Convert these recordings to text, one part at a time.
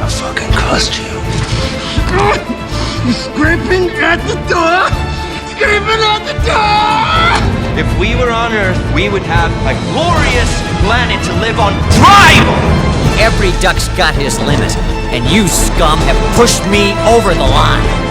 gonna fucking cost you. You're scraping at the door! Scraping at the door! If we were on Earth, we would have a glorious planet to live on. Thrive! Every duck's got his limit, and you scum have pushed me over the line.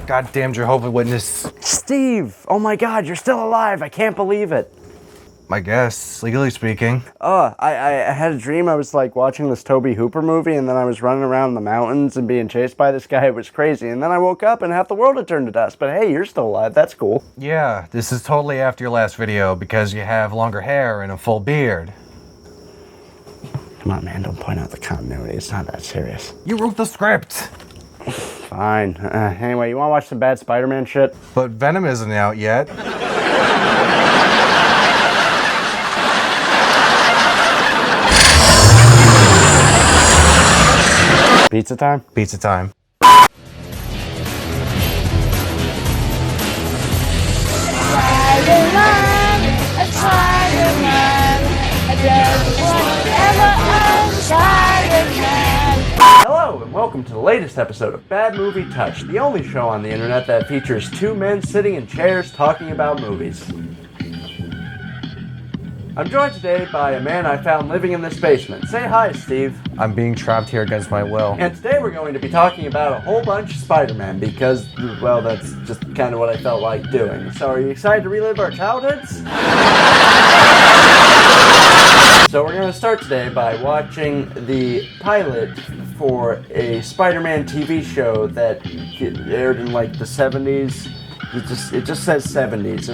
Goddamn Jehovah's Witness. Steve! Oh my God, you're still alive! I can't believe it. I guess, legally speaking. I had a dream. I was like watching this Tobe Hooper movie, and then I was running around the mountains and being chased by this guy. It was crazy. And then I woke up and half the world had turned to dust. But hey, you're still alive. That's cool. Yeah, this is totally after your last video because you have longer hair and a full beard. Come on, man, don't point out the continuity. It's not that serious. You wrote the script. Fine. Anyway, you want to watch some bad Spider-Man shit? But Venom isn't out yet. Pizza time? Pizza time. Spider-Man, a Spider-Man, a does whatever a Spider-Man. Hello, and welcome to the latest episode of Bad Movie Touch, the only show on the internet that features two men sitting in chairs talking about movies. I'm joined today by a man I found living in this basement. Say hi, Steve. I'm being trapped here against my will. And today we're going to be talking about a whole bunch of Spider-Man because, well, that's just kind of what I felt like doing. So are you excited to relive our childhoods? So we're going to start today by watching the pilot for a Spider-Man TV show that aired in like the 70s. It just says 70s.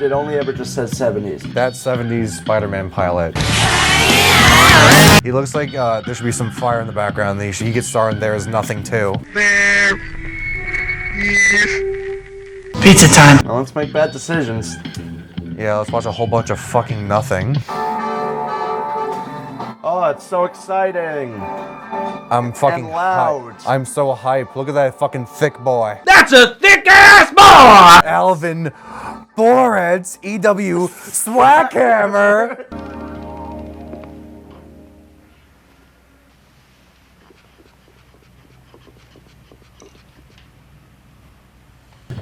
It only ever just says 70s. That 70s Spider-Man pilot. He looks like there should be some fire in the background. He gets starred in There Is Nothing Too. Pizza time. Well, let's make bad decisions. Yeah, let's watch a whole bunch of fucking nothing. Oh, it's so exciting. I'm fucking and loud. Hyped. I'm so hyped. Look at that fucking thick boy. That's a thick-ass boy! Alvin Borat's EW Swackhammer.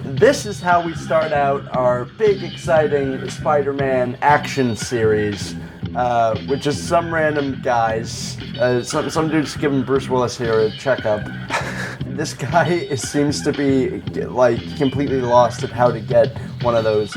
This is how we start out our big, exciting Spider-Man action series, which is some random guys, some dude's giving Bruce Willis here a checkup. This guy seems to be, like, completely lost at how to get one of those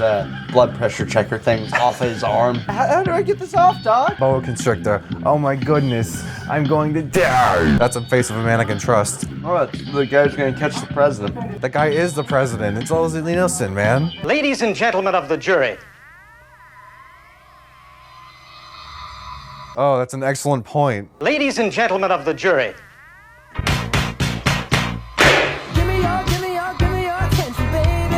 blood pressure checker things off his arm. How do I get this off, dog? Boa constrictor. Oh my goodness. I'm going to die. That's a face of a man I can trust. Oh, the guy's gonna catch the president. The guy is the president. It's all innocent, man. Ladies and gentlemen of the jury. Oh, that's an excellent point. Ladies and gentlemen of the jury.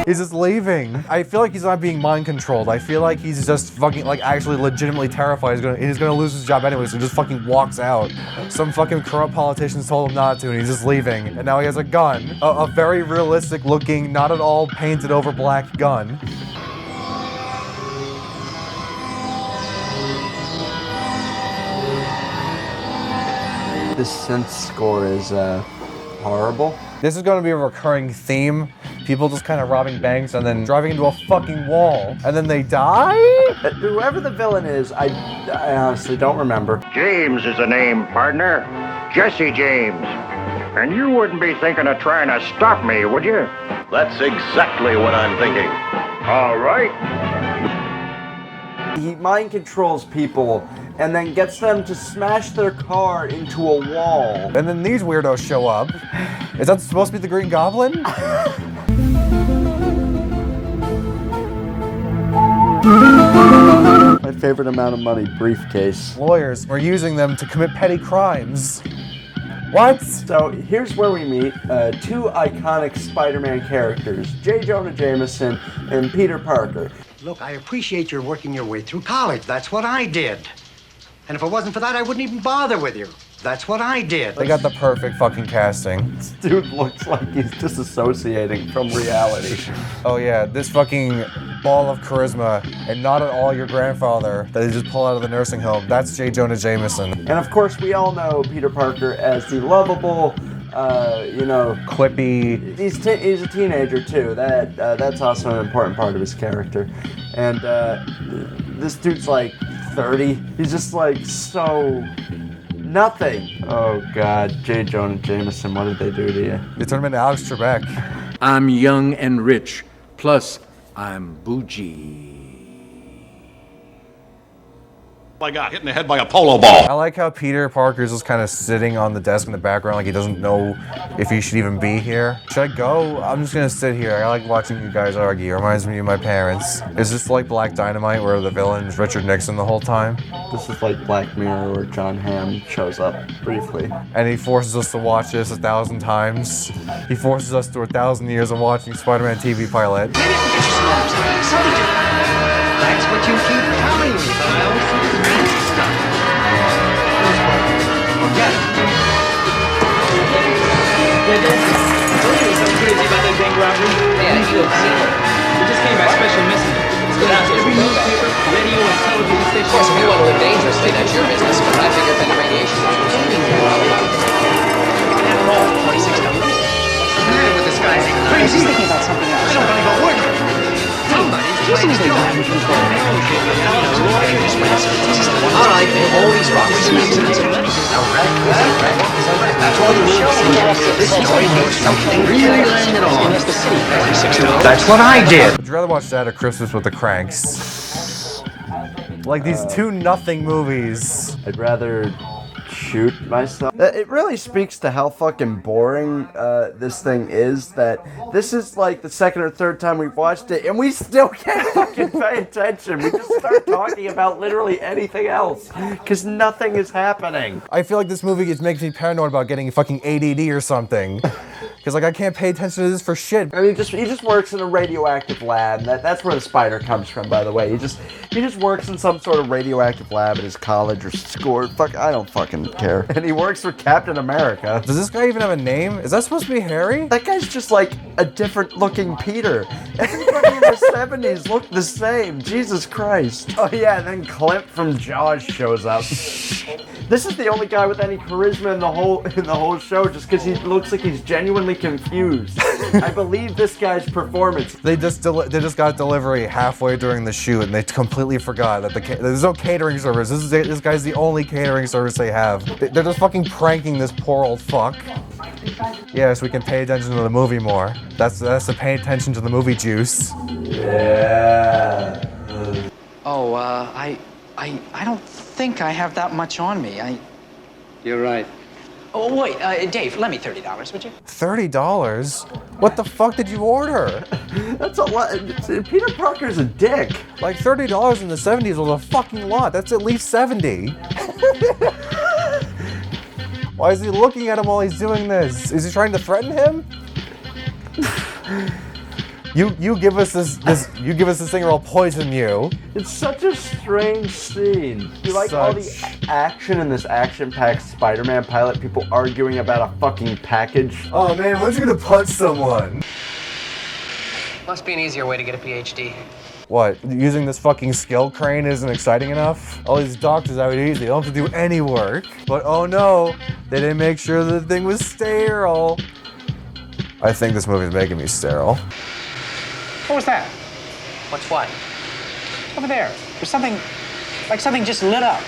He's just leaving. I feel like he's not being mind controlled. I feel like he's just fucking, like, actually legitimately terrified. He's gonna lose his job anyway, so he just fucking walks out. Some fucking corrupt politicians told him not to, and he's just leaving. And now he has a gun. A very realistic looking, not at all painted over black gun. This synth score is, horrible. This is gonna be a recurring theme. People just kind of robbing banks and then driving into a fucking wall. And then they die? Whoever the villain is, I honestly don't remember. James is the name, partner. Jesse James. And you wouldn't be thinking of trying to stop me, would you? That's exactly what I'm thinking. All right. He mind controls people and then gets them to smash their car into a wall. And then these weirdos show up. Is that supposed to be the Green Goblin? My favorite amount of money, briefcase. Lawyers were using them to commit petty crimes. What? So here's where we meet two iconic Spider-Man characters, J. Jonah Jameson and Peter Parker. Look, I appreciate you're working your way through college. That's what I did. And if it wasn't for that, I wouldn't even bother with you. That's what I did. They got the perfect fucking casting. This dude looks like he's disassociating from reality. Oh yeah, this fucking ball of charisma, and not at all your grandfather that they just pull out of the nursing home. That's J. Jonah Jameson. And of course, we all know Peter Parker as the lovable, quippy. He's a teenager too. That's also an important part of his character. And this dude's like 30. He's just like so nothing. Oh God, J. Jonah Jameson, what did they do to you? They turned him into Alex Trebek. I'm young and rich, plus I'm bougie. I got hit in the head by a polo ball. I like how Peter Parker's just kind of sitting on the desk in the background like he doesn't know if he should even be here. Should I go? I'm just gonna sit here. I like watching you guys argue. It reminds me of my parents. Is this like Black Dynamite where the villain is Richard Nixon the whole time? This is like Black Mirror where John Hamm shows up briefly. And he forces us to watch this 1,000 times. He forces us through 1,000 years of watching Spider-Man TV pilot. That's what you keep telling me, but I always think it's fancy stuff. Forget it. Told you something crazy about that bank robbery. Yeah, you have seen it. We just came by special messenger. It's going out to every newspaper, radio, and television station. Of course, if you want to live dangerously, that's your business. But I figure if any radiation is After all, $26. What's the matter with this guy? Is he crazy? He's thinking about something else. I don't believe a word of it. Somebody's trying to kill him. All right, all these rocks. That's all the rules. Something really laying it on. That's what I did. Would you rather watch that or Christmas with the Cranks? Like these two nothing movies. I'd rather shoot myself. It really speaks to how fucking boring this thing is that this is like the second or third time we've watched it and we still can't fucking pay attention. We just start talking about literally anything else because nothing is happening. I feel like this movie is making me paranoid about getting fucking ADD or something. Because like I can't pay attention to this for shit. I mean, he just works in a radioactive lab. That's where the spider comes from, by the way. He just works in some sort of radioactive lab at his college or school. Fuck, I don't fucking care. And he works for Captain America. Does this guy even have a name? Is that supposed to be Harry? That guy's just like a different looking Peter. Everybody in the 70s looked the same. Jesus Christ. Oh yeah, and then Clint from Jaws shows up. This is the only guy with any charisma in the whole show, just because he looks like he's genuinely confused. I believe this guy's performance. They just got delivery halfway during the shoot, and they completely forgot that there's no catering service. This guy's the only catering service they have. They're just fucking pranking this poor old fuck. Yes, we can pay attention to the movie more. That's the pay attention to the movie juice. Yeah. Oh, I don't think I have that much on me. You're right. Oh, wait, Dave, lend me $30, would you? $30? What the fuck did you order? That's a lot. Peter Parker's a dick. Like $30 in the 70s was a fucking lot. That's at least 70. Why is he looking at him while he's doing this? Is he trying to threaten him? You give us this thing or I'll poison you. It's such a strange scene. You like all the action in this action-packed Spider-Man pilot, people arguing about a fucking package. Oh man, when's he gonna punch someone? Must be an easier way to get a PhD. What, using this fucking skill crane isn't exciting enough? All these doctors out here, they don't have to do any work. But oh no, they didn't make sure the thing was sterile. I think this movie's making me sterile. What was that? What's what? Over there. There's something just lit up.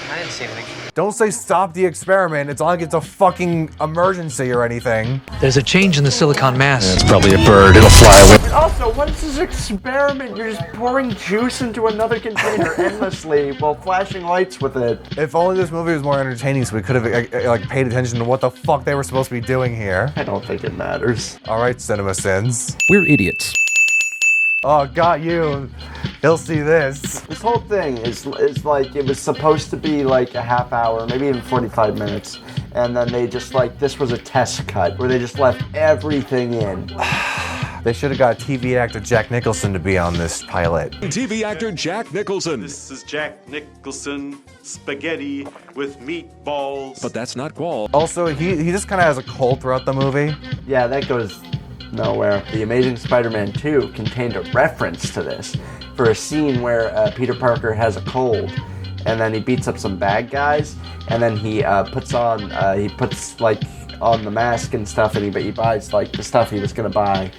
I didn't see anything. Don't say stop the experiment. It's not like it's a fucking emergency or anything. There's a change in the silicon mass. It's probably a bird. It'll fly away. And also, what is this experiment? You're just pouring juice into another container endlessly while flashing lights with it. If only this movie was more entertaining, so we could have like paid attention to what the fuck they were supposed to be doing here. I don't think it matters. All right, Cinema Sins. We're idiots. Oh, got you. He'll see this. This whole thing is like, it was supposed to be like a half hour, maybe even 45 minutes. And then they just this was a test cut where they just left everything in. They should have got TV actor Jack Nicholson to be on this pilot. TV actor Jack Nicholson. This is Jack Nicholson, spaghetti with meatballs. But that's not Qual. Also, he just kind of has a cold throughout the movie. Yeah, that goes nowhere. The Amazing Spider-Man 2 contained a reference to this for a scene where Peter Parker has a cold, and then he beats up some bad guys, and then he puts like on the mask and stuff, and he buys like the stuff he was gonna buy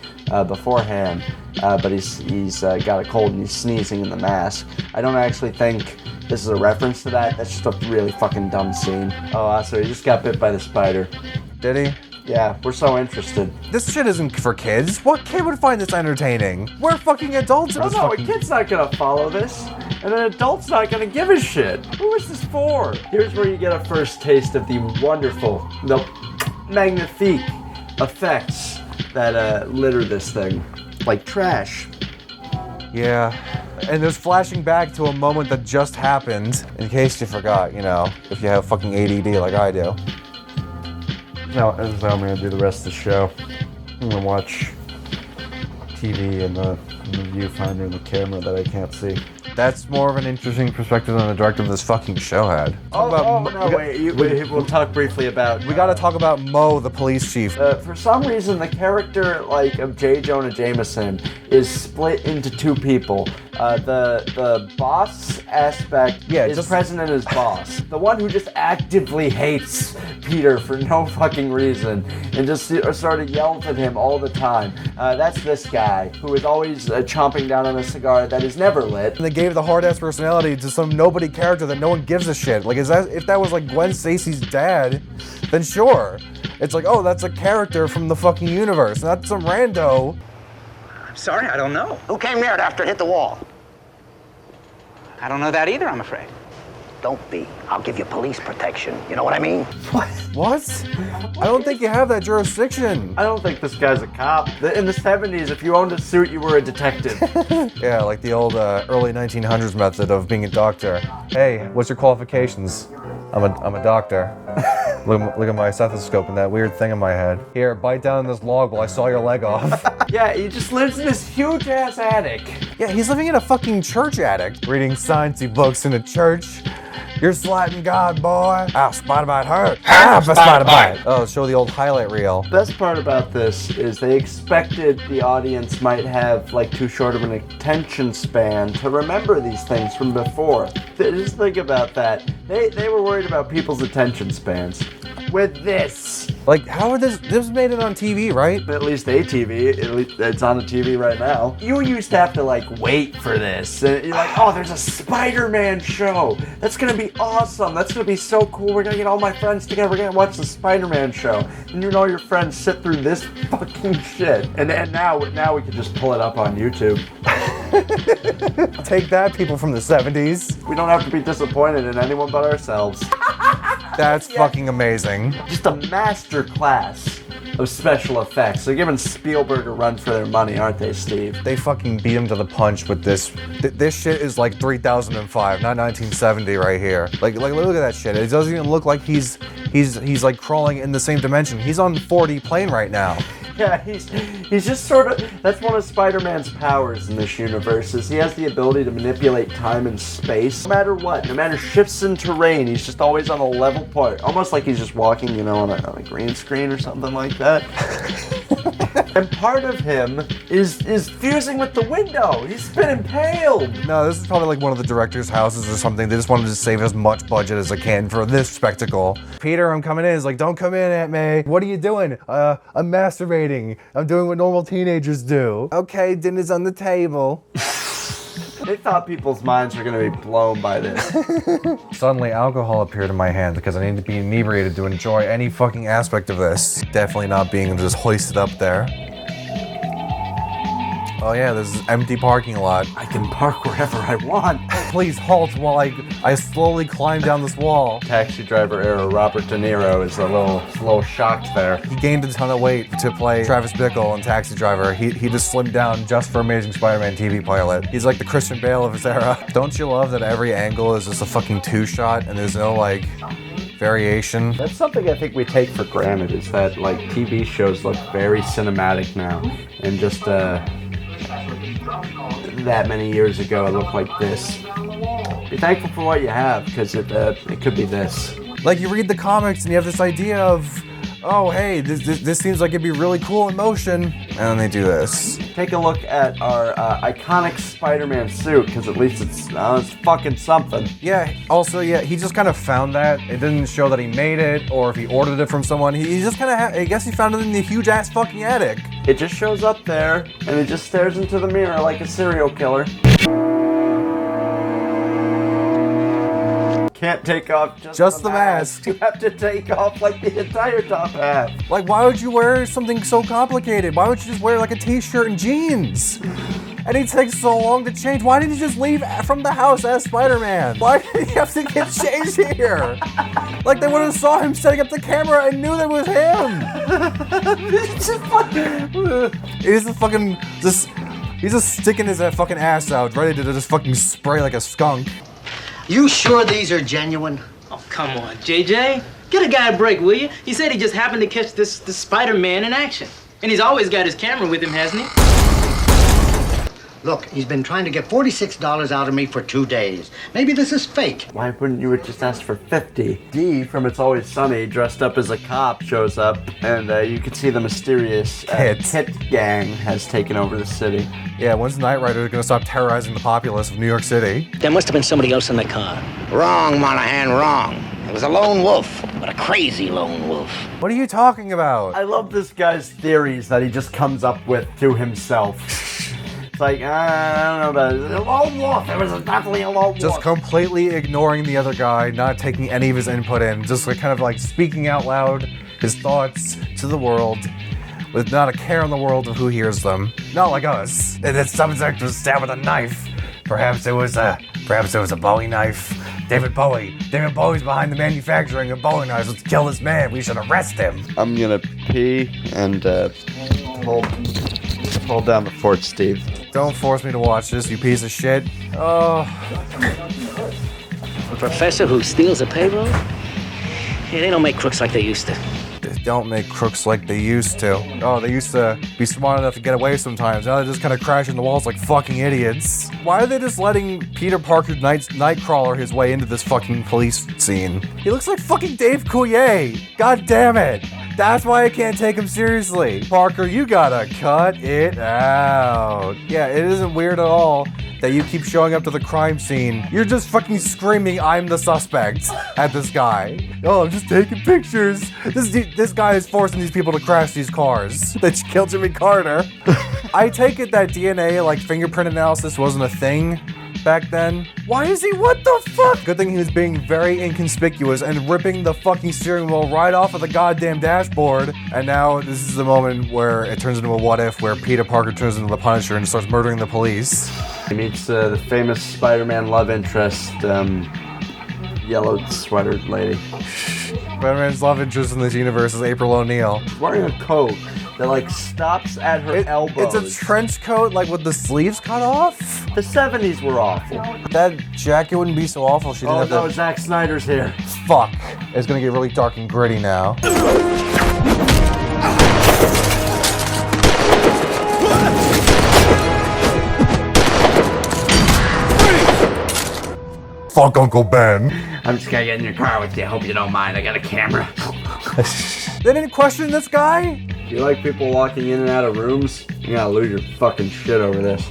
beforehand, but he's got a cold and he's sneezing in the mask. I don't actually think this is a reference to that. That's just a really fucking dumb scene. Oh, so he just got bit by the spider. Did he? Yeah, we're so interested. This shit isn't for kids. What kid would find this entertaining? We're fucking adults in this fucking... a kid's not gonna follow this, and an adult's not gonna give a shit. Who is this for? Here's where you get a first taste of the wonderful, the magnifique effects that litter this thing. Like trash. Yeah. And there's flashing back to a moment that just happened, in case you forgot, you know, if you have fucking ADD like I do. No, this is how I'm gonna do the rest of the show. I'm gonna watch TV and the viewfinder and the camera that I can't see. That's more of an interesting perspective than the director of this fucking show had. We'll talk briefly about... We gotta talk about Mo, the police chief. For some reason, the character of J. Jonah Jameson is split into two people. The boss aspect is present in his boss. The one who just actively hates Peter for no fucking reason and just sort of yells at him all the time. That's this guy who is always chomping down on a cigar that is never lit. And they gave the hard-ass personality to some nobody character that no one gives a shit. Like, if that was like Gwen Stacy's dad, then sure. It's like, oh, that's a character from the fucking universe, not some rando. I'm sorry, I don't know. Who came near it after it hit the wall? I don't know that either, I'm afraid. Don't be. I'll give you police protection. You know what I mean? What? I don't think you have that jurisdiction. I don't think this guy's a cop. In the 70s, if you owned a suit, you were a detective. Yeah, like the old early 1900s method of being a doctor. Hey, what's your qualifications? I'm a doctor. Look at my stethoscope and that weird thing in my head. Here, bite down on this log while I saw your leg off. Yeah, he just lives in this huge-ass attic. Yeah, he's living in a fucking church attic. Reading sciencey books in a church. You're slighting God, boy. Ah, Spider-Man hurt. Ah, Spider-Man. Oh, show the old highlight reel. Best part about this is they expected the audience might have like too short of an attention span to remember these things from before. Just think about that. They were worried about people's attention spans. With this. Like, how would this made it on TV, right? At least ATV, it's on the TV right now. You used to have to like wait for this. And you're like, oh, there's a Spider-Man show. That's gonna be awesome. That's gonna be so cool. We're gonna get all my friends together. We're gonna watch the Spider-Man show. And you and all your friends sit through this fucking shit. And now we can just pull it up on YouTube. Take that, people from the 70s. We don't have to be disappointed in anyone but ourselves. That's fucking amazing. Just a master class of special effects. They're giving Spielberg a run for their money, aren't they, Steve? They fucking beat him to the punch with this. This shit is like 3005, not 1970 right here. Like look at that shit. It doesn't even look like he's like crawling in the same dimension. He's on 4D plane right now. Yeah, he's just sort of, that's one of Spider-Man's powers in this universe, is he has the ability to manipulate time and space. No matter what, no matter shifts in terrain, he's just always on a level point. Almost like he's just walking, you know, on a green screen or something like that. And part of him is fusing with the window. He's been impaled. No, this is probably like one of the director's houses or something. They just wanted to save as much budget as they can for this spectacle. Peter, I'm coming in. He's like, don't come in, Aunt May. What are you doing? I'm masturbating. I'm doing what normal teenagers do. Okay, dinner's on the table. They thought people's minds were going to be blown by this. Suddenly, alcohol appeared in my hand because I need to be inebriated to enjoy any fucking aspect of this. Definitely not being just hoisted up there. Oh yeah, there's this empty parking lot. I can park wherever I want. Please halt while I slowly climb down this wall. Taxi driver era Robert De Niro is a little shocked there. He gained a ton of weight to play Travis Bickle in Taxi Driver. He just slimmed down just for Amazing Spider-Man TV pilot. He's like the Christian Bale of his era. Don't you love that every angle is just a fucking two-shot and there's no like variation. That's something I think we take for granted, is that like TV shows look very cinematic now, and just that many years ago it looked like this. Be thankful for what you have, because it could be this. Like, you read the comics and you have this idea of, oh hey, this seems like it'd be really cool in motion, and then they do this. Take a look at our iconic Spider-Man suit, because at least it's fucking something. Yeah, also, yeah, he just kind of found that. It didn't show that he made it, or if he ordered it from someone. He just kind of, I guess he found it in the huge-ass fucking attic. It just shows up there, and it just stares into the mirror like a serial killer. Can't take off just the mask. You have to take off like the entire top half. Like, why would you wear something so complicated? Why would you just wear like a t-shirt and jeans? And he takes so long to change. Why didn't he just leave from the house as Spider-Man? Why did he have to get changed here? Like, they would have saw him setting up the camera and knew that was him. He's just sticking his fucking ass out, ready to just fucking spray like a skunk. You sure these are genuine? Oh, come on, JJ. Get a guy a break, will you? He said he just happened to catch this Spider-Man in action. And he's always got his camera with him, hasn't he? Look, he's been trying to get $46 out of me for 2 days. Maybe this is fake. Why wouldn't you have just asked for 50? Dee from It's Always Sunny, dressed up as a cop, shows up, and you can see the mysterious Kit gang has taken over the city. Yeah, when's Knight Rider gonna stop terrorizing the populace of New York City? There must have been somebody else in the car. Wrong, Monahan, wrong. It was a lone wolf, but a crazy lone wolf. What are you talking about? I love this guy's theories that he just comes up with to himself. It's like, I don't know about it. A lone wolf. It was definitely a lone wolf. Just completely ignoring the other guy, not taking any of his input in, just like kind of like speaking out loud his thoughts to the world with not a care in the world of who hears them. Not like us. And that subject was stabbed with a knife. Perhaps it was a Bowie knife. David Bowie's behind the manufacturing of Bowie knives. Let's kill this man. We should arrest him. I'm gonna pee and hold down the fort, Steve. Don't force me to watch this, you piece of shit. Oh. A professor who steals a payroll? Yeah, they don't make crooks like they used to. They don't make crooks like they used to. Oh, they used to be smart enough to get away sometimes. Now they're just kind of crashing the walls like fucking idiots. Why are they just letting Peter Parker Nightcrawler his way into this fucking police scene? He looks like fucking Dave Coulier. God damn it. That's why I can't take him seriously. Parker, you gotta cut it out. Yeah, it isn't weird at all that you keep showing up to the crime scene. You're just fucking screaming, "I'm the suspect," at this guy. Oh, I'm just taking pictures. This guy is forcing these people to crash these cars that killed Jimmy Carter. I take it that DNA, like fingerprint analysis, wasn't a thing back then. Why is he? What the fuck? Good thing he was being very inconspicuous and ripping the fucking steering wheel right off of the goddamn dashboard. And now this is the moment where it turns into a what if, where Peter Parker turns into the Punisher and starts murdering the police. He meets the famous Spider-Man love interest, yellow sweatered lady. Spider-Man's love interest in this universe is April O'Neil. She's wearing a coat that like stops at her elbows. It's a trench coat, like with the sleeves cut off. The 70s were awful. That jacket wouldn't be so awful if she didn't have no, Zack Snyder's here. Fuck. It's gonna get really dark and gritty now. Fuck Uncle Ben. I'm just gonna get in your car with you. Hope you don't mind. I got a camera. They didn't question this guy? Do you like people walking in and out of rooms? You're gonna lose your fucking shit over this.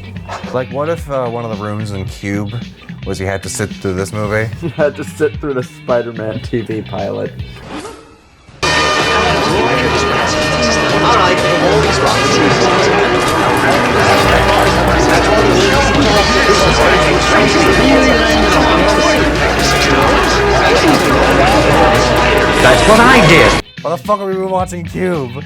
Like, what if one of the rooms in Cube was you had to sit through this movie? You had to sit through the Spider-Man TV pilot. That's what I did. Why the fuck are we watching Cube?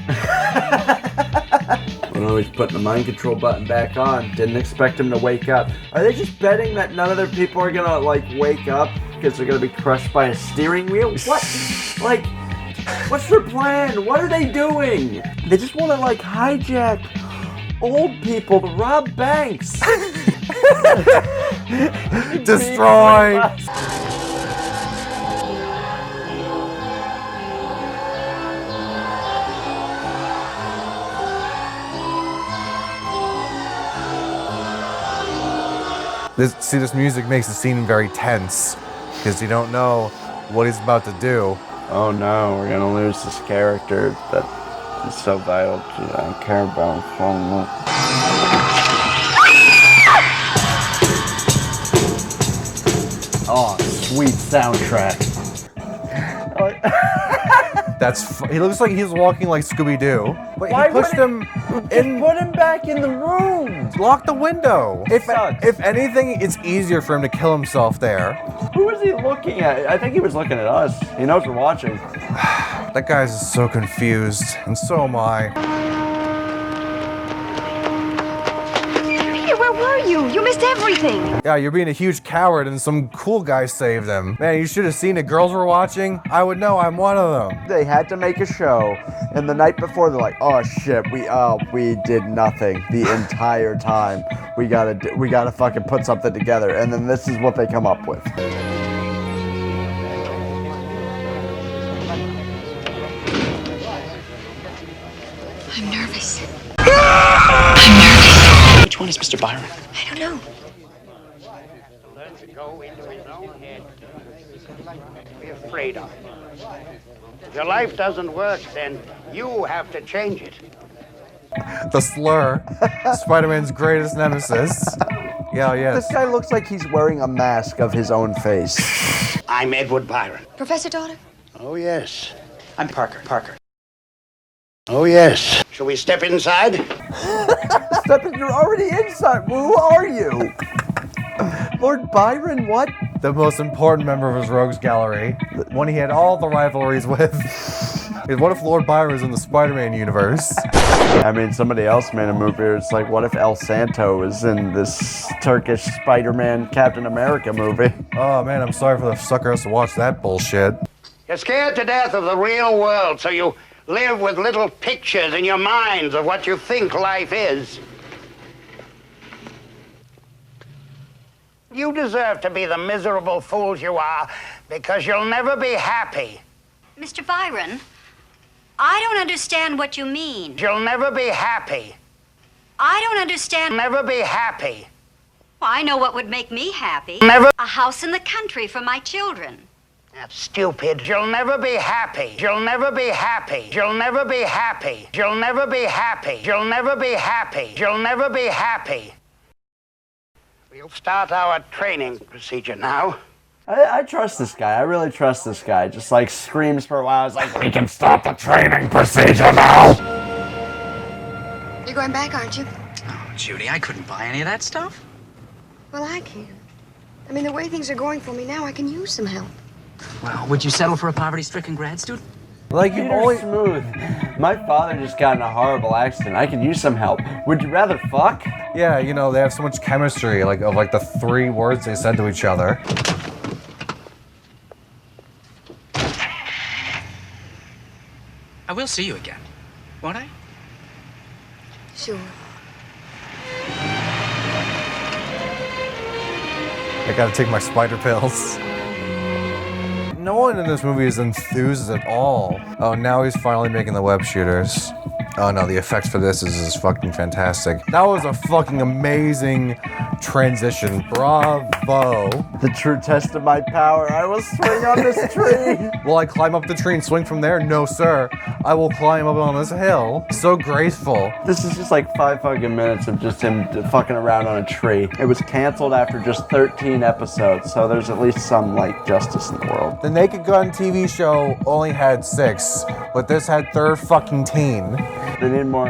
Well, he's putting the mind control button back on. Didn't expect him to wake up. Are they just betting that none of their people are gonna, like, wake up because they're gonna be crushed by a steering wheel? What? Like, what's their plan? What are they doing? They just want to, like, hijack old people to rob banks. Destroy. This music makes the scene very tense because you don't know what he's about to do. Oh no, we're gonna lose this character that is so vital to Caribou. Oh, sweet soundtrack. He looks like he's walking like Scooby-Doo. But Why he pushed him in. Put him back in the room. Lock the window. If anything, it's easier for him to kill himself there. Who is he looking at? I think he was looking at us. He knows we're watching. That guy's so confused, and so am I. Where were you? You missed everything. Yeah, you're being a huge coward, and some cool guy saved him. Man, you should have seen it. Girls were watching. I would know. I'm one of them. They had to make a show, and the night before they're like, "Oh shit, we did nothing the entire time. We gotta fucking put something together." And then this is what they come up with. I'm nervous. Which one is Mr. Byron? I don't know. Be afraid of it. If your life doesn't work, then you have to change it. The slur. Spider-Man's greatest nemesis. Yeah, yes. This guy looks like he's wearing a mask of his own face. I'm Edward Byron. Professor Daughter? Oh, yes. I'm Parker. Oh, yes. Shall we step inside? You're already inside. Who are you? Lord Byron, what? The most important member of his rogues gallery. One he had all the rivalries with. What if Lord Byron was in the Spider-Man universe? I mean, somebody else made a movie. It's like, what if El Santo was in this Turkish Spider-Man Captain America movie? Oh man, I'm sorry for the suckers to watch that bullshit. You're scared to death of the real world, so you live with little pictures in your minds of what you think life is. You deserve to be the miserable fools you are because you'll never be happy. Mr. Byron, I don't understand what you mean. You'll never be happy. I don't understand. Never be happy. Well, I know what would make me happy. Never. A house in the country for my children. That's stupid. You'll never be happy. You'll never be happy. You'll never be happy. You'll never be happy. You'll never be happy. You'll never be happy. We'll start our training procedure now. I trust this guy. I really trust this guy. Just like screams for a while. It's like, we can start the training procedure now. You're going back, aren't you? Oh, Judy, I couldn't buy any of that stuff. Well, I can. I mean, the way things are going for me now, I can use some help. Well, would you settle for a poverty-stricken grad student? Like, you're always smooth. My father just got in a horrible accident. I could use some help. Would you rather fuck? Yeah, you know, they have so much chemistry, of the 3 words they said to each other. I will see you again, won't I? Sure. I gotta take my spider pills. No one in this movie is enthused at all. Oh, now he's finally making the web shooters. Oh no, the effects for this is fucking fantastic. That was a fucking amazing transition. Bravo. The true test of my power. I will swing on this tree. Will I climb up the tree and swing from there? No, sir. I will climb up on this hill. So graceful. This is just like 5 fucking minutes of just him fucking around on a tree. It was canceled after just 13 episodes, so there's at least some, justice in the world. The Naked Gun TV show only had 6, but this had 13. They need more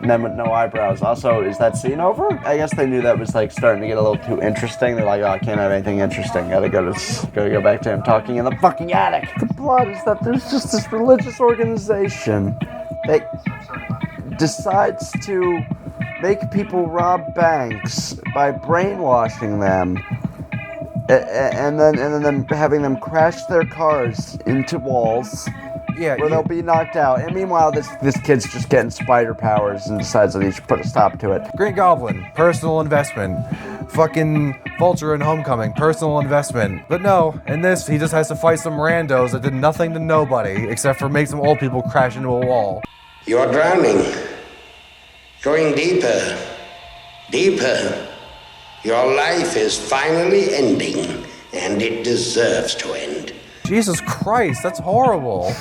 men with no eyebrows. Also, is that scene over? I guess they knew that was starting to get a little too interesting. They're like, oh, I can't have anything interesting. Gotta go back to him talking in the fucking attic. The plot is that there's just this religious organization that decides to make people rob banks by brainwashing them. And then having them crash their cars into walls. Yeah, where they'll be knocked out. And meanwhile, this kid's just getting spider powers and decides that he should put a stop to it. Green Goblin, personal investment. Fucking Vulture in Homecoming, personal investment. But no, in this, he just has to fight some randos that did nothing to nobody except for make some old people crash into a wall. You're drowning. Going deeper. Deeper. Your life is finally ending, and it deserves to end. Jesus Christ, that's horrible.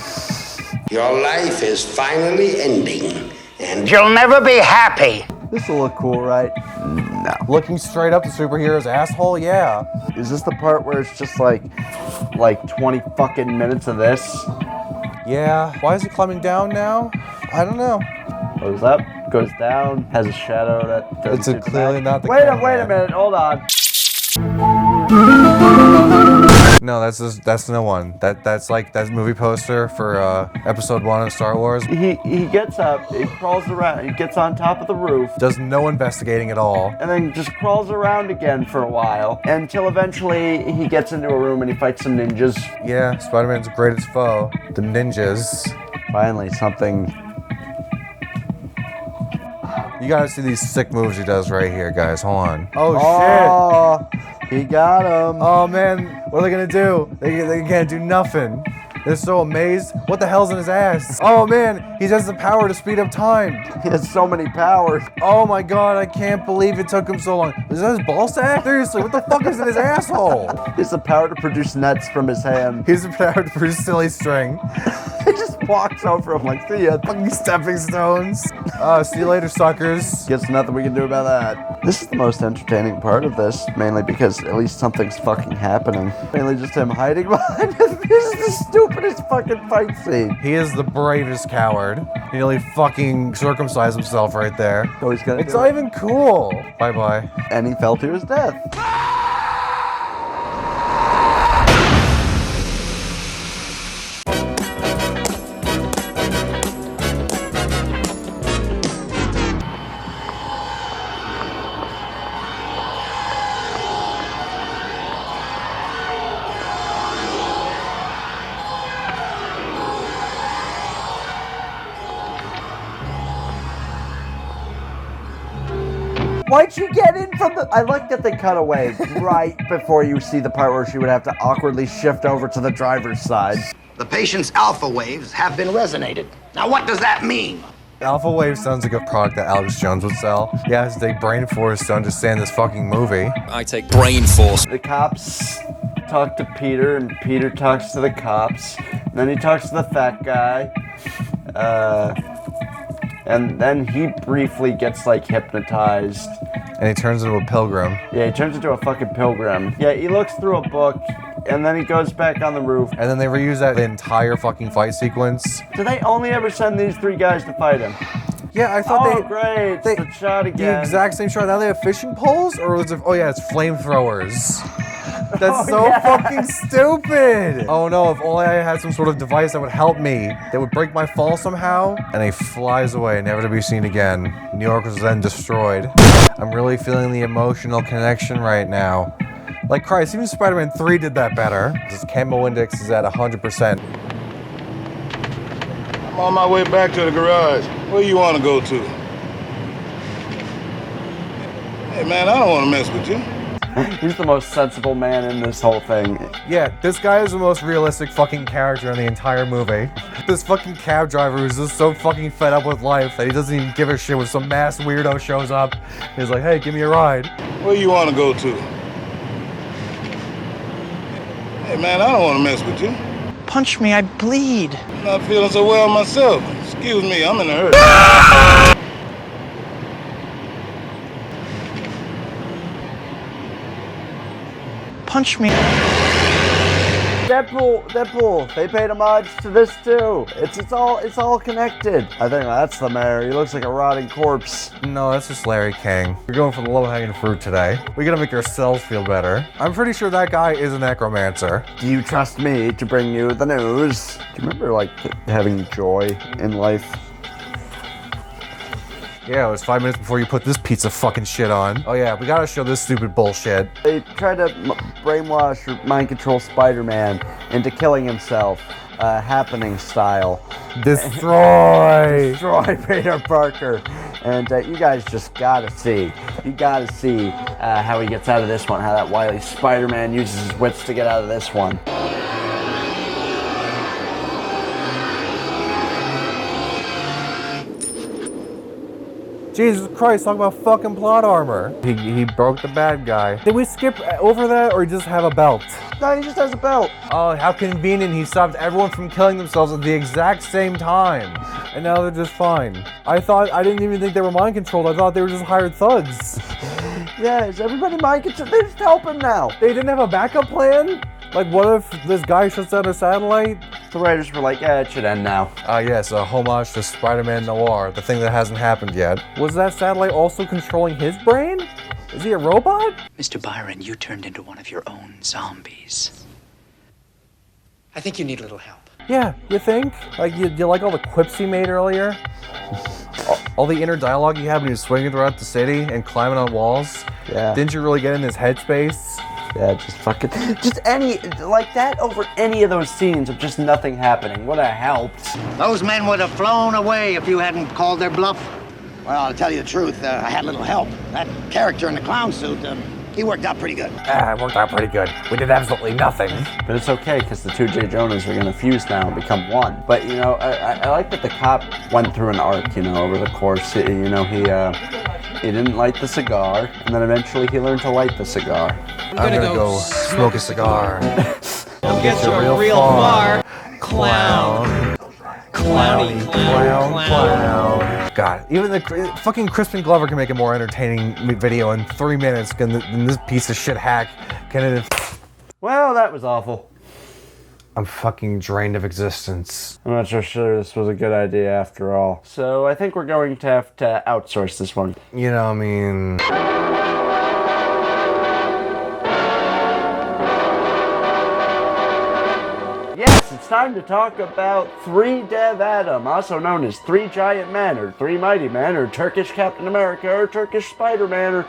Your life is finally ending, and You'll never be happy. This will look cool, right? No. Looking straight up the superhero's asshole, yeah. Is this the part where it's just like 20 fucking minutes of this? Yeah. Why is he climbing down now? I don't know. Goes up, goes down, has a shadow that does It's clearly not the Wait a cameraman. minute, hold on. No, that's no one. That's movie poster for episode 1 of Star Wars. He gets up, he crawls around, he gets on top of the roof. Does no investigating at all. And then just crawls around again for a while until eventually he gets into a room and he fights some ninjas. Yeah, Spider-Man's greatest foe, the ninjas. Finally, something. You gotta see these sick moves he does right here, guys. Hold on. Oh, shit. He got him. Oh, man. What are they gonna do? They can't do nothing. They're so amazed. What the hell's in his ass? Oh, man. He has the power to speed up time. He has so many powers. Oh, my God. I can't believe it took him so long. Is that his ball sack? Seriously, what the fuck is in his asshole? He has the power to produce nets from his hand. He has the power to produce silly string. He just walks over him like, see ya. Fucking stepping stones. See you later, suckers. Guess nothing we can do about that. This is the most entertaining part of this, mainly because at least something's fucking happening. Mainly just him hiding behind him. This is the stupidest fucking fight scene. He is the bravest coward. He nearly fucking circumcised himself right there. So he's gonna It's not even cool. Bye-bye. And he fell to his death. Why'd you get in from the... I like that they cut away right before you see the part where she would have to awkwardly shift over to the driver's side. the patient's alpha waves have been resonated. Now what does that mean? Alpha Wave sounds like a product that Alex Jones would sell. Yeah, I take Brain Force to understand this fucking movie. I take Brain Force. The cops talk to Peter, and Peter talks to the cops. And then he talks to the fat guy. And then he briefly gets, like, hypnotized. And he turns into a pilgrim. Yeah, he turns into a fucking pilgrim. Yeah, he looks through a book, and then he goes back on the roof. And then they reuse that entire fucking fight sequence. Do they only ever send these three guys to fight him? Yeah, I thought great. It's the shot again. The exact same shot. Now they have fishing poles? Or was it, oh yeah, it's flamethrowers. That's fucking stupid. Oh no, if only I had some sort of device that would help me, that would break my fall somehow. And he flies away, never to be seen again. New York was then destroyed. I'm really feeling the emotional connection right now. Like Christ, even Spider-Man 3 did that better. This camo index is at 100%. I'm on my way back to the garage. Where you want to go to? Hey man, I don't want to mess with you. He's the most sensible man in this whole thing. Yeah, this guy is the most realistic fucking character in the entire movie. This fucking cab driver who's just so fucking fed up with life that he doesn't even give a shit when some mass weirdo shows up. He's like, hey, give me a ride. Where you want to go to? Hey man, I don't want to mess with you. Punch me, I bleed. I'm not feeling so well myself. Excuse me, I'm in a hurry. Punch me. Deadpool, they paid homage to this too. It's all connected. I think that's the mayor. He looks like a rotting corpse. No, that's just Larry King. We're going for the low-hanging fruit today. We gotta make ourselves feel better. I'm pretty sure that guy is a necromancer. Do you trust me to bring you the news? Do you remember, like, having joy in life? Yeah, it was 5 minutes before you put this pizza fucking shit on. Oh yeah, we gotta show this stupid bullshit. They tried to brainwash or mind control Spider-Man into killing himself, happening style. Destroy! Destroy Peter Parker. And you guys just gotta see. You gotta see how he gets out of this one, how that wily Spider-Man uses his wits to get out of this one. Jesus Christ, talk about fucking plot armor. He broke the bad guy. Did we skip over that, or he just have a belt? No, he just has a belt. Oh, how convenient. He stopped everyone from killing themselves at the exact same time. And now they're just fine. I didn't even think they were mind controlled. I thought they were just hired thugs. Yeah, is everybody mind controlled? They just help him now. They didn't have a backup plan? Like, what if this guy shuts down a satellite? The writers were like, yeah, it should end now. Yes, a homage to Spider-Man Noir, the thing that hasn't happened yet. Was that satellite also controlling his brain? Is he a robot? Mr. Byron, you turned into one of your own zombies. I think you need a little help. Yeah, you think? Like, you like all the quips he made earlier? All the inner dialogue he had when he was swinging throughout the city and climbing on walls? Yeah. Didn't you really get in his headspace? Yeah, just any, like that over any of those scenes of just nothing happening would have helped. Those men would have flown away if you hadn't called their bluff. Well, to tell you the truth, I had little help. That character in the clown suit, he worked out pretty good. It worked out pretty good. We did absolutely nothing. But it's okay, because the two J. Jonahs are going to fuse now and become one. But, you know, I like that the cop went through an arc, you know, over the course. He didn't light the cigar, and then eventually he learned to light the cigar. I'm gonna go smoke a cigar. Don't get your real far, clown. Clowny clown. God, even the fucking Crispin Glover can make a more entertaining video in 3 minutes than this piece of shit hack can. Well, that was awful. I'm fucking drained of existence. I'm not so sure this was a good idea after all. So I think we're going to have to outsource this one. You know, I mean... Yes, it's time to talk about 3 Dev Adam, also known as 3 Giant Men, or 3 Mighty Men, or Turkish Captain America, or Turkish Spider-Man, or...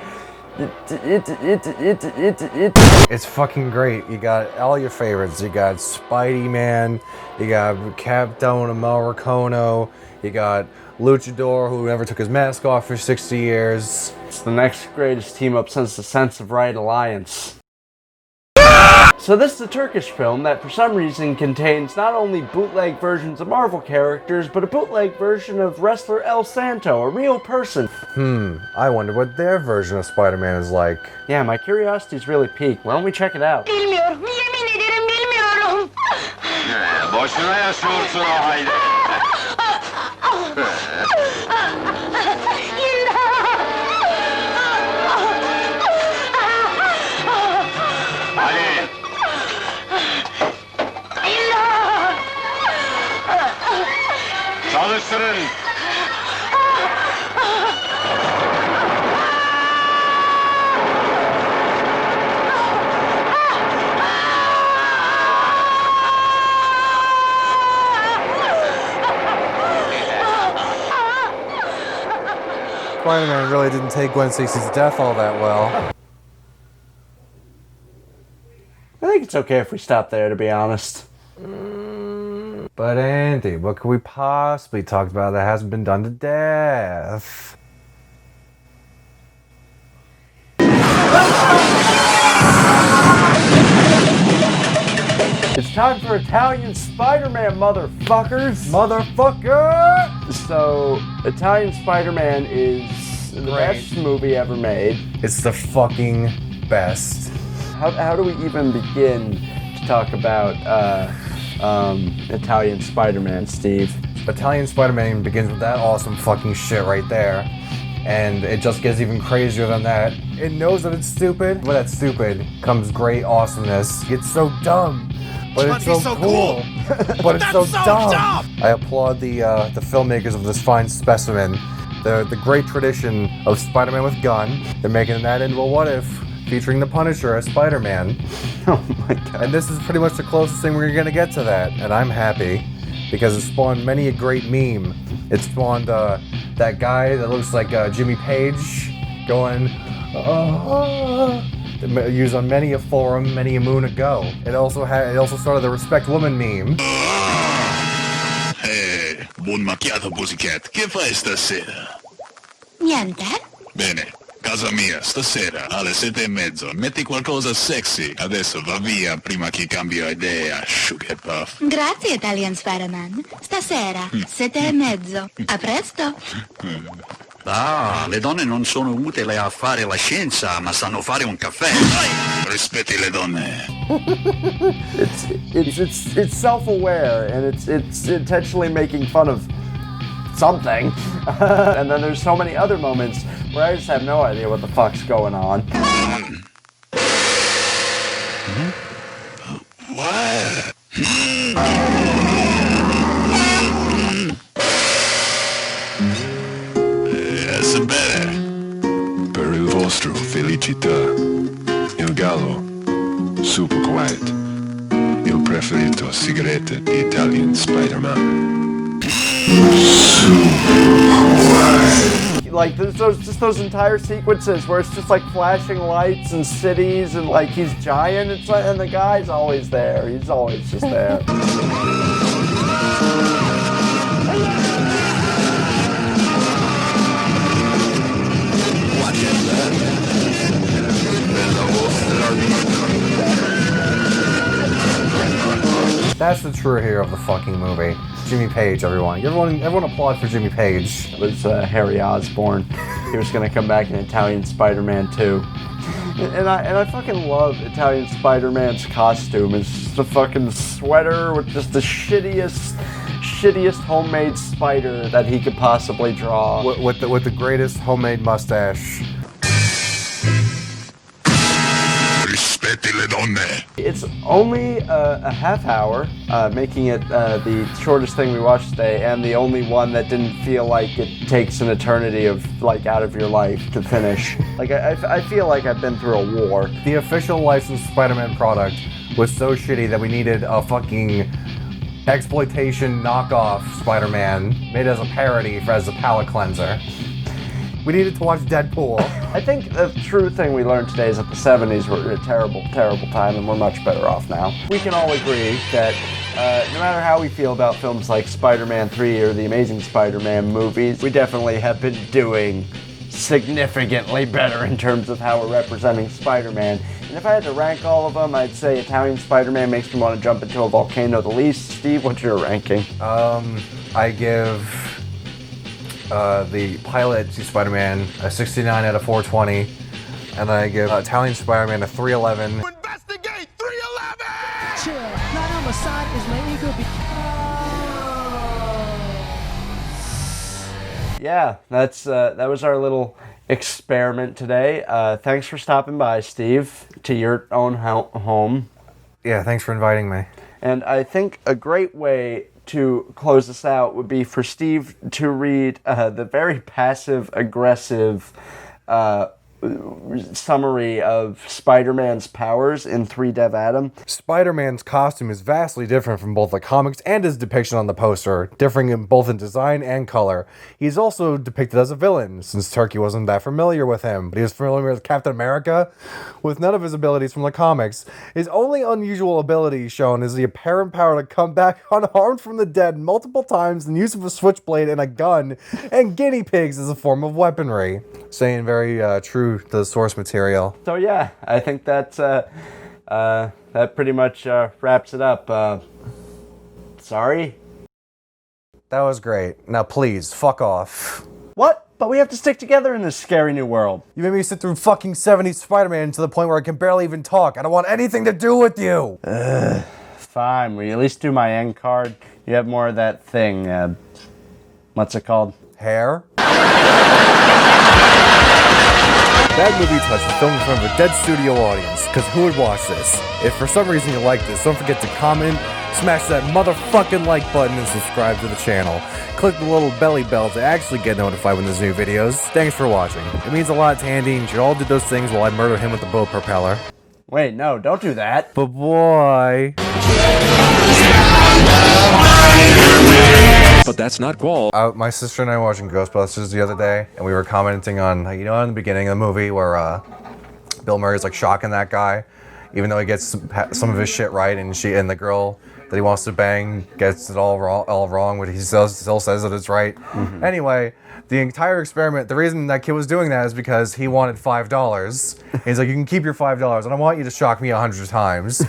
It's fucking great. You got all your favorites. You got Spidey-Man, you got Captain Americano, you got Luchador, who never took his mask off for 60 years. It's the next greatest team-up since the Sense of Right Alliance. So this is a Turkish film that for some reason contains not only bootleg versions of Marvel characters, but a bootleg version of wrestler El Santo, a real person. I wonder what their version of Spider-Man is like. Yeah, my curiosity's really piqued. Why don't we check it out? Bilmiyorum, yemin ederim bilmiyorum. Boşuna yaşıyorsun o halde. Ali. Çalıştırın. Spider-Man really didn't take Gwen Stacy's death all that well. I think it's okay if we stop there, to be honest. But Andy, what could we possibly talk about that hasn't been done to death? It's time for Italian Spider-Man, motherfuckers! Motherfucker! So, Italian Spider-Man is the best movie ever made. It's the fucking best. How do we even begin to talk about Italian Spider-Man, Steve? Italian Spider-Man begins with that awesome fucking shit right there. And it just gets even crazier than that. It knows that it's stupid, but that stupid comes great awesomeness. It's so dumb, but it's so cool. But it's so dumb. I applaud the filmmakers of this fine specimen. The great tradition of Spider-Man with gun. They're making that into a what if, featuring the Punisher as Spider-Man. Oh my god. And this is pretty much the closest thing we're gonna get to that, and I'm happy. Because it spawned many a great meme. It spawned that guy that looks like Jimmy Page going, used on many a forum, many a moon ago. It also started the Respect Woman meme. Hey, buon macchiato Pussycat, che fai stasera? Niente. Bene, casa mia, stasera, alle 7:30, metti qualcosa sexy. Adesso va via prima che cambio idea, sugar puff. Grazie, Italian Spider-Man. Stasera, 7:30. A presto. Ah, le donne non sono utili a fare la scienza, ma sanno fare un caffè. Rispetti le donne. It's self-aware, and it's intentionally making fun of something. And then there's so many other moments where I just have no idea what the fuck's going on. What? Yes, better. Per il vostro felicità. Il gallo, super quiet. Il preferito sigarette di Italian Spider-Man. Super quiet. Like, there's those entire sequences where it's just like flashing lights and cities and like he's Jain, and the guy's always there. He's always just there. That's the true hero of the fucking movie. Jimmy Page, everyone. Everyone applaud for Jimmy Page. It was Harry Osborn. He was gonna come back in Italian Spider-Man 2. And I fucking love Italian Spider-Man's costume. It's just a fucking sweater with just the shittiest homemade spider that he could possibly draw. With the greatest homemade mustache. Rispetti le donne. It's only a half hour, making it the shortest thing we watched today, and the only one that didn't feel like it takes an eternity of like out of your life to finish. Like I feel like I've been through a war. The official licensed Spider-Man product was so shitty that we needed a fucking exploitation knockoff Spider-Man made as a parody as a palate cleanser. We needed to watch Deadpool. I think the true thing we learned today is that the 70s were a terrible, terrible time, and we're much better off now. We can all agree that no matter how we feel about films like Spider-Man 3 or the Amazing Spider-Man movies, we definitely have been doing significantly better in terms of how we're representing Spider-Man. And if I had to rank all of them, I'd say Italian Spider-Man makes me want to jump into a volcano the least. Steve, what's your ranking? I give the pilot to Spider-Man a 69 out of 420, and I give Italian Spider-Man a 311. Investigate 311! Chill, not on my side is my ego. Yeah, that was our little experiment today. Thanks for stopping by, Steve, to your own home. Yeah, thanks for inviting me. And I think a great way to close this out would be for Steve to read the very passive-aggressive summary of Spider-Man's powers in 3 Dev Adam. Spider-Man's costume is vastly different from both the comics and his depiction on the poster, differing in both in design and color. He's also depicted as a villain, since Turkey wasn't that familiar with him, but he was familiar with Captain America, with none of his abilities from the comics. His only unusual ability shown is the apparent power to come back unharmed from the dead multiple times, and use of a switchblade and a gun, and guinea pigs as a form of weaponry. Saying very true to the source material. So yeah, I think that's that pretty much wraps it up. Sorry? That was great. Now please, fuck off. What? But we have to stick together in this scary new world. You made me sit through fucking 70s Spider-Man to the point where I can barely even talk. I don't want anything to do with you. Fine, will you at least do my end card? You have more of that thing, what's it called? Hair? That movie Touch was filmed in front of a dead studio audience, because who would watch this? If for some reason you like this, don't forget to comment, smash that motherfucking like button, and subscribe to the channel. Click the little belly bell to actually get notified when there's new videos. Thanks for watching. It means a lot to Andy, and you should all do those things while I murder him with the boat propeller. Wait, no, don't do that. But boy. But that's not Qual. My sister and I were watching Ghostbusters the other day, and we were commenting on, you know, in the beginning of the movie where Bill Murray's like shocking that guy, even though he gets some of his shit right, and the girl that he wants to bang gets it all wrong, but he still says that it's right. Mm-hmm. Anyway, the entire experiment, the reason that kid was doing that is because he wanted $5. He's like, you can keep your $5, and I want you to shock me 100 times.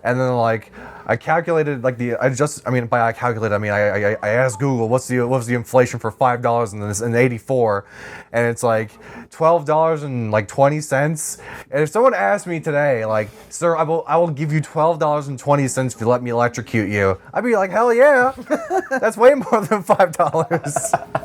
And then like, I calculated like I asked Google what's the inflation for $5 in '84, and it's like $12.20. And if someone asked me today, like, sir, I will give you $12.20 if you let me electrocute you, I'd be like, hell yeah, that's way more than $5.